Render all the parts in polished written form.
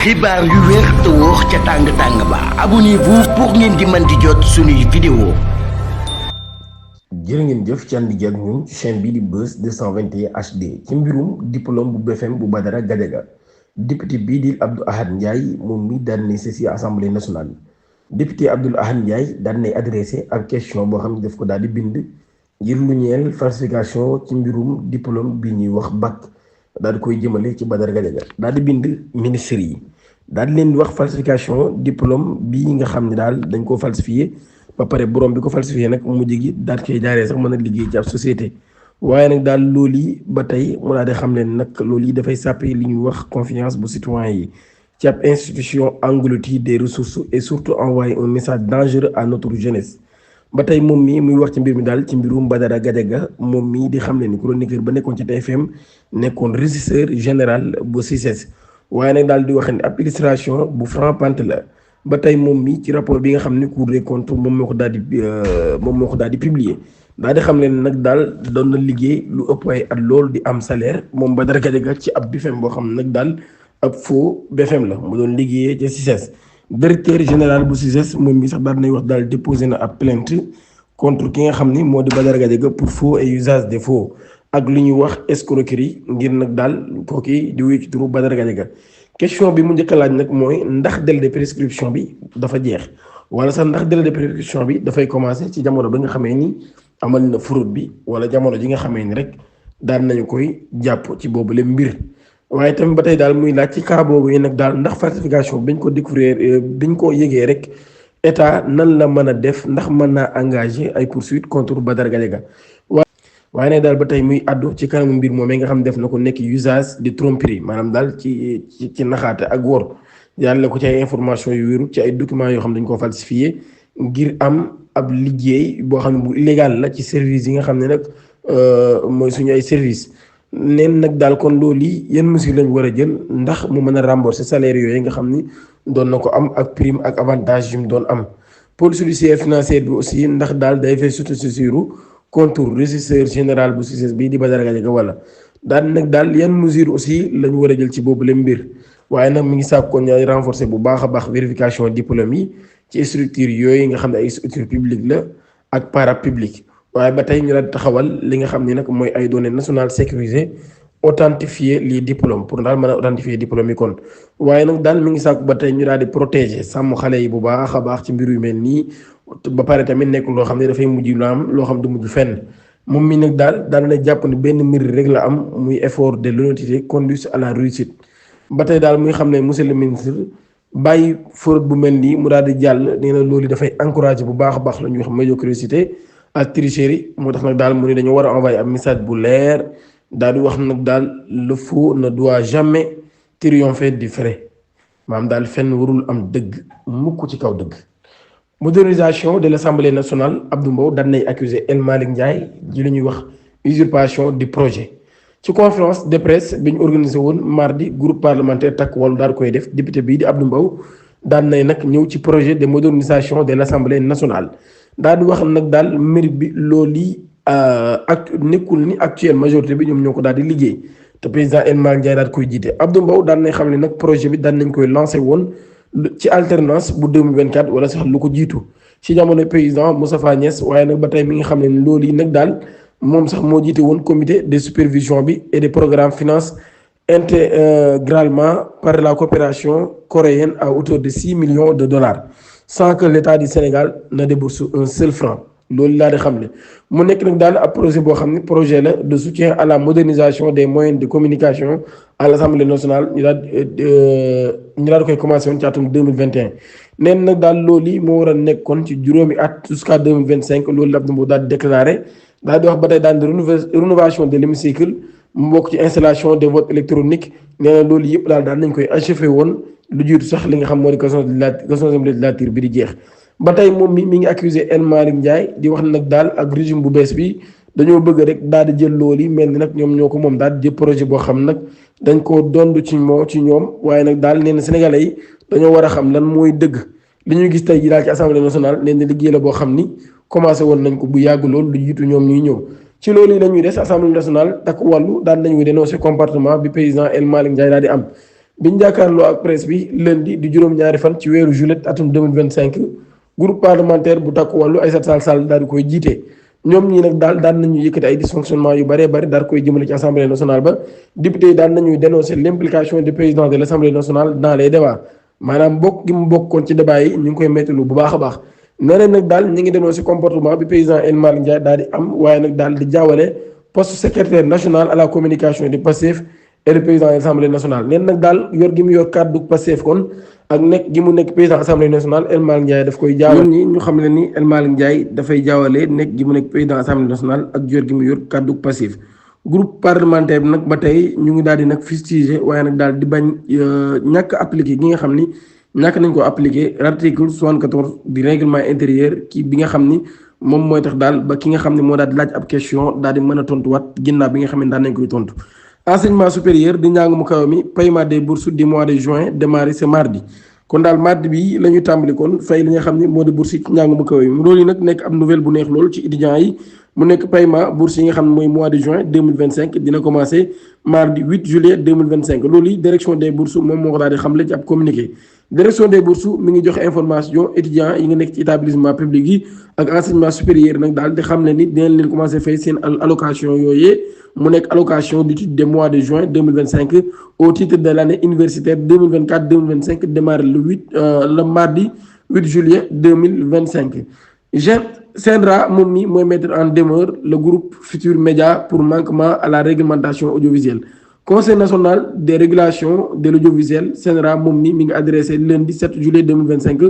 xibaar yu wér te wóor ca tàng-tàng ba abonnez-vous pour ngeen di mën di jot suñuy vidéo. jërë ngeen jëf ci ànd gi ak ñun ci chaîne bii di Buzz 221 HD ci mbirum diplôme bu BFM bu Badara Gadiaga député bii di Abdou Ahad Ndiaye moom mi daan na saisir assemblée nationale. député Abdou Ahad Ndiaye daan nay adressé ab question boo xam ne daf ko daal di bind ngir lu ñeel falsification ci mbirum diplôme bi ñuy wax bac daal di koy jëmale ci Badara Gadiaga daal di bind ministre yi. daal di leen di wax falsification diplôme bii nga xam ne daal dañ koo falsifié ba pare borom bi ko falsifié nag mujj gi daal koy jaaree sax mën a liggéey ci ab société waaye nag daal loolu yi ba tey mu daal di xam leen nag loolu yi dafay sàppe li ñuy wax confiance bu citoyen yi ci ab institution engloutie des ressources et surtout envoyer un message dangereux à notre jeunesse. ba tey moom mii muy wax ci mbir mi daal ci mbirum Badara Gadiaga moom mii di xam leen ni chroniqueur ba nekkoon ci TFM nekkoon régisseur général bu CICES. waaye nag daal di wax ne ab illustration bu Franc-Panté la ba tey moom mi ci rapport bi nga xam ne Cour des comptes moom moo ko daal di publier daal di xam leen nag daal doon na liggéey lu ëpp ay at loolu di am salaire moom Badara Gadiaga ci ab BFM boo xam ne nag daal ab faux BFM la mu doon liggéeyee ca CICES. directeur général bu CICES moom mi sax daal nay wax daal déposé na ab plainte contre ki nga xam ni moo di Badara Gadiaga pour faux et usage des faux. ak lu ñuy wax escroquerie ngir nag daal kooki di wuyu ci turu Badara Gadiaga question bi mu njëkk a laaj nag mooy ndax délai de prescription bi dafa jeex wala sax ndax délai de prescription bi dafay commencer ci jamono bi nga xamee ni amal na fraude bi wala jamono ji nga xamee ni rek daan nañu koy jàpp ci boobule mbir. waaye tamit ba tey daal muy laaj ci cas boobu yi nag daal ndax falsification biñ ko découvrir biñ ko yëgee rek état nan la mën a def ndax mën naa engager ay poursuites contre Badara Gadiaga. waaye ne daal ba tey muy addu ci kanamu mbir moom nga xam def na ko nekk usage de tromperie maanaam daal ci naxaate ak wor yàlla ko ci ay information yu wéru ci ay documents yoo xam dañ koo falsifié ngir am ab liggéey boo xam ne bu illégal la ci service yi nga xam ne nag mooy suñu ay service neen nag daal kon loolu yi yan mesures lañ war a jël ndax mu mën a rembourser salaire yooyu nga xam ni doon na ko am ak prime ak avantage yu mu doon am police judiciaire financière bi aussi ndax daal day fay s'autosaisir contour régisseur général bu CICES bii di Badara Gadiaga wala daal nag daal yan mesure aussi lañu war a jël ci boobu la mbir waaye nag mi ngi sàkk kon ñooy renforcer bu baax a baax vérification diplôme yi ci structure yooyu nga xam ne ay structure publique la ak parapublique waaye ba tey ñu daal taxawal li nga xam ne nag mooy ay données nationales sécurisées authentifier les diplômes pour daal mën a authentifier diplôme yi kon waaye nag daal mi ngi sàkk ba tey ñu daal di protéger sàmm xale yi bu baax a baax ci mbir yu mel nii ba pare tamit nekk loo xam ne dafay mujj lu am loo xam du mujj fenn moom mi nag daal na jàpp ne benn mbir rek la am muy effort de l'honnêteté conduit à la réussite. ba tey daal muy xam ne monsieur le ministre bàyyi fraude bu mel nii mu daal di jàll nee na loolu dafay encourager bu baax a baax la ñuy wax médiocrité ak tricherie moo tax nag daal mu ne dañoo war a envoyer ab message bu leer daal di wax nag daal le faux ne doit jamais triompher du vrai maanaam daal fenn warul am dëgg mukk ci kaw dëgg. modernisation de l'Assemblée nationale Abdou Mbow daan nay accusé El Malick Ndiaye ji li ñuy wax usurpation du projet ci conférence de presse bi ñu organisé woon mardi groupe parlementaire Takku Wallu daal koy def député bii di Abdou Mbow daan nay nag ñëw ci projet de modernisation de l'Assemblée nationale daal di wax nag daal mérite bi loolu yi ak nekkul ni actuelle majorité bi ñoom ñoo ko daal di liggéey te président El Malick Ndiaye daal koy jiite Abdou Mbow daan nay xam ne nag projet bi daan nañ koy lancé woon ci alternance bu 2024 wala sax lu ko jiitu ci jamono président Moustapha Niasse waaye nag ba tey mi nga xam ne loolu yi nag daal moom sax moo jiite woon comité de supervision bi et des programmes finance intégralement par la coopération coréenne à hauteur de 6 millions de dollars sans que l'État du Sénégal ne débourse un seul franc loolu laa di xam ne mu nekk nag daal ab projet boo xam ne projet la de soutien à la modernisation des moyens de communication à l'Assemblée nationale ñu daal di koy commencé woon ci atum 2021 neen nag daal loolu yi moo war a nekkoon ci juróomi at jusqu'à 2025 loolu la Abdou Mbow daal di déclaré daal di wax ba tey daal di rénovation de l'hémicycle mu bokk ci installation des votes électroniques nee na loolu yëpp daal nañ koy achevé woon lu jiitu sax li nga xam moo di question législative bi di jeex. ba tey moom mi ngi accusé El Malick Ndiaye di wax nag daal ak régime bu bees bi dañoo bëgg rek daal di jël loolu yi mel ni nag ñoom ñoo ko moom daal di jël projet boo xam nag dañ koo dond ci ñoom waaye nag daal nee na sénégalais yi dañoo war a xam lan mooy dëgg li ñuy gis tey ji daal ci assemblée nationale nee na liggéey la boo xam ni commencé woon nañ ko bu yàgg loolu lu jiitu ñoom ñuy ñëw ci loolu yi la ñuy des assemblée nationale Takku Wallu daal nañuy dénoncer comportement bi président El Malick Ndiaye daal di am biñ jàkkaarloo ak presse bi lundi di juróom-ñaari fan ci weeru juillet atum 2025 groupe parlementaire bu takku wàllu Aïssata Tall Sall daal di koy jiite. ñoom ñii nag daal daan nañu yëkkati ay dysfonctionnement yu bëree bëri daal koy jëmale ci assemblée nationale ba député yi daan nañuy dénoncer l'implication du président de l'assemblée nationale dans les débats maanaam bokk gi mu bokkoon ci débat yi ñu ngi koy méttilu bu baax a baax. nee nag daal ñu ngi dénoncer comportement bi président El Malick Ndiaye daal di am waaye nag daal di jaawale poste secrétaire national à la communication du Pastef et le président de l'Assemblée nationale. nee nag daal yor gi mu yor kàddu Pastef kon ak nekk gi mu nekk président assemblée nationale El Malick Ndiaye daf koy jaawale. ñi ñu xam ne ni El Malick Ndiaye dafay jaawale nekk gi mu nekk président assemblée nationale ak yor gi mu yor kàddu Pastef. groupe parlementaire bi nag ba tey ñu ngi daal di nag fustiger waaye nag daal di bañ ñàkk appliqué gi nga xam ni ñàkk nañ ko appliqué l'article 74 du règlement intérieur kii bi nga xam ni moom mooy tax daal ba ki nga xam ne moo daal di laaj ab question daal di mën a tontuwaat ginnaaw bi nga xam ne daan nañ koy tontu. enseignement supérieur di njàng mu kaw mi paiement des bourses du mois de juin démarré ce mardi kon daal mardi bi la ñu tàmbali kon fay li nga xam ne moo di bourse ci njàng mu kaw mi loolu yi nag nekk ab nouvelle bu neex loolu ci étudiants yi mu nekk paiement bourse yi nga xam ne mooy mois de juin 2025 dina commencé mardi 8 juillet 2025 loolu yi direction des bourses moom moo ko daal di xamle ci ab communiqué. direction des bourses mi ngi joxe information étudiants yi nga nekk ci établissement public yi ak enseignement supérieur nag daal di xam ne ni dinañ leen commencé fay seen allocation yooyee mu nekk allocation du titre des mois de juin 2025 au titre de l'année universitaire 2024-2025 démarré le mardi 8 juillet 2025. CNRA moom mi mooy mettre en demeure le groupe Futurs Médias pour manquement à la réglementation audiovisuelle. Conseil national des régulations de l'audiovisuel CNRA moom mi ngi adressé lundi 7 juillet 2025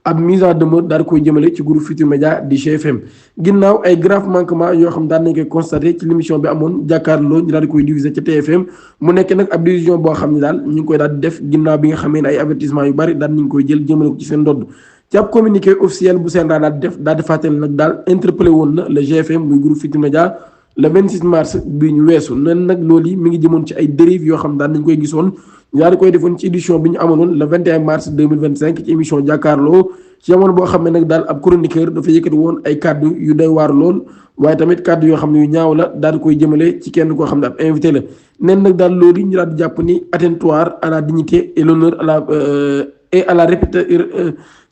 ab mise en demeure daal koy jëmale ci groupe Futurs Médias di GFM ginnaaw ay grave manquement yoo xam daan nañ koy constaté ci l'émission bi amoon jàkkaarloo ñu daal di koy diviser ca TFM mu nekk nag ab division boo xam ne daal ñu ngi koy daal di def ginnaaw bi nga xamee ne ay avertissement yu bari daan nañ koy jël jëmale ko ci seen ndodd ci ab communiqué officiel bu CNRA daal di fàttali nag daal interpellé woon na le GFM muy groupe Futurs Médias le 26 mars bi ñu weesu nen nag loolu yi mi ngi jëmoon ci ay dérives yoo xam daan nañ koy gisoon daal di koy defoon ci édition bi ñu amaloon le 21 mars 2025 ci émission jàkkaarloo ci jamono boo xam ne nag daal ab chroniqueur dafa yëkkati woon ay kaddu yu doy waar lool waaye tamit kaddu yoo xam ne yu ñaaw la daal di koy jëmale ci kenn koo xam ne ab invité la nen nag daal loolu ñu daal di jàpp ni attentoire à la dignité et l'honneur à la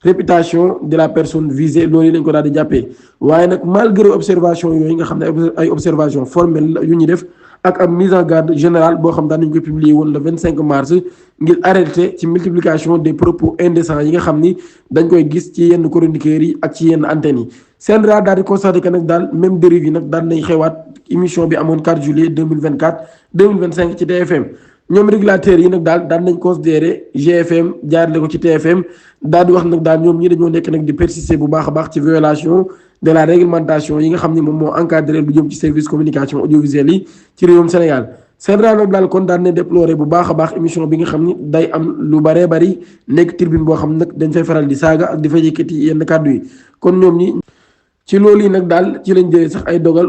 réputation de la personne visée loolu lañ ko daal di jàppee waaye nag malgré observation yooyu nga xam ne ay observation formelle la yu ñu def ak ab mise en garde générale boo xam daan nañu ko publier woon le 25 mars ngir arrêté ci multiplication des propos indécents yi nga xam ni dañ koy gis ci yenn chroniqueurs yi ak ci yenn antennes yi CNRA daal di constaté que nag daal même dérive yi nag daal nañ xewaat émission bi amoon 4 juillet 2025 ci TFM ñoom régulateurs yi nag daal nañ considéré GFM jaarale ko ci TFM daal di wax nag daal ñoom ñi dañoo nekk nag di persister bu baax a baax ci violation de la réglementation yi nga xam ne moom moo encadré lu jëm ci service communication audiovisuelle yi ci réewum Sénégal CNRA nag daal kon daan ne déploré bu baax a baax émission bi nga xam ni day am lu baree bari nekk tribune boo xam nag dañ fay faral di saaga ak di fay yëkkati yenn kàddu yi kon ñoom ñi ci loolu yi nag daal ci lañ jëlee sax ay dogal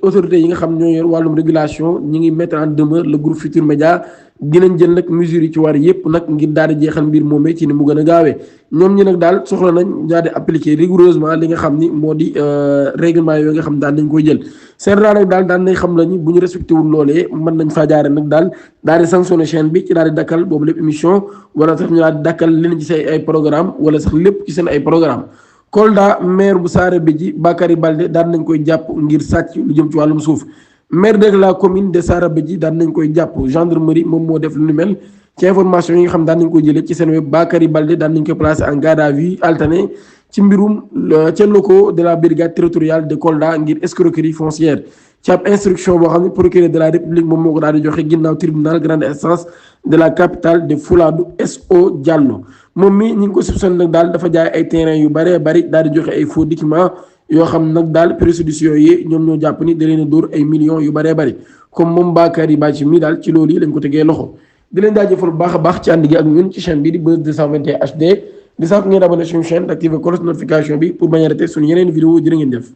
autorités yi nga xam ñoo yor wàllum régulation ñi ngi mettre en demeure le groupe Futurs Médias dinañ jël nag mesures yi ci war yépp nag ngir daal di jeexal mbir moomee ci ni mu gën a gaawee ñoom ñi nag daal soxla nañ daal di appliquer rigoureusement li nga xam ni moo di règlement yooyu nga xam daal nañ koy jël CNRA nag daal nañ xam la ni bu ñu respecté wul loolee mën nañ faa jaare nag daal di sanctionné chaîne bi ci daal di dakkal boobu lépp émission wala sax ñu daal di dakkal leen ci say ay programme wala sax lépp ci seen ay programme Kolda maire bu Saare Béji Bakary Baldé daan nañ koy jàpp ngir sàcc lu jëm ci wàllum suuf maire de la commune de Saare Béji daan nañ koy jàpp gendarmerie moom moo def lu ni mel ci information yi nga xam daan nañ koy jëlee ci seen web Bakary Baldé daan nañ koy placé en garde à vue alterné ci mbirum ca locaux de la brigade territoriale de Kolda ngir escroquerie foncière ci ab instruction boo xam ne procureur de la république moom moo ko daal di joxe ginnaaw tribunal grande instance de la capitale de Fouladou SO Diallo moom mi ñi ngi ko soupçonné nag daal dafa jaay ay terrain yu baree bari daal di joxe ay faux documents yoo xam nag daal préjudice yooyu ñoom ñoo jàpp ni da leen a dóor ay millions yu baree bari comme moom Bakary Baldé mi daal ci loolu yi lañ ko tegee loxo di leen jaajëfal bu baax a baax ci ànd gi ak ñun ci chaîne bi di Buzz 221 HD di sax ngeen abonné suñu chaîne activer cloche notification bi pour bañ a rater suñu yeneen vidéo jërë ngeen def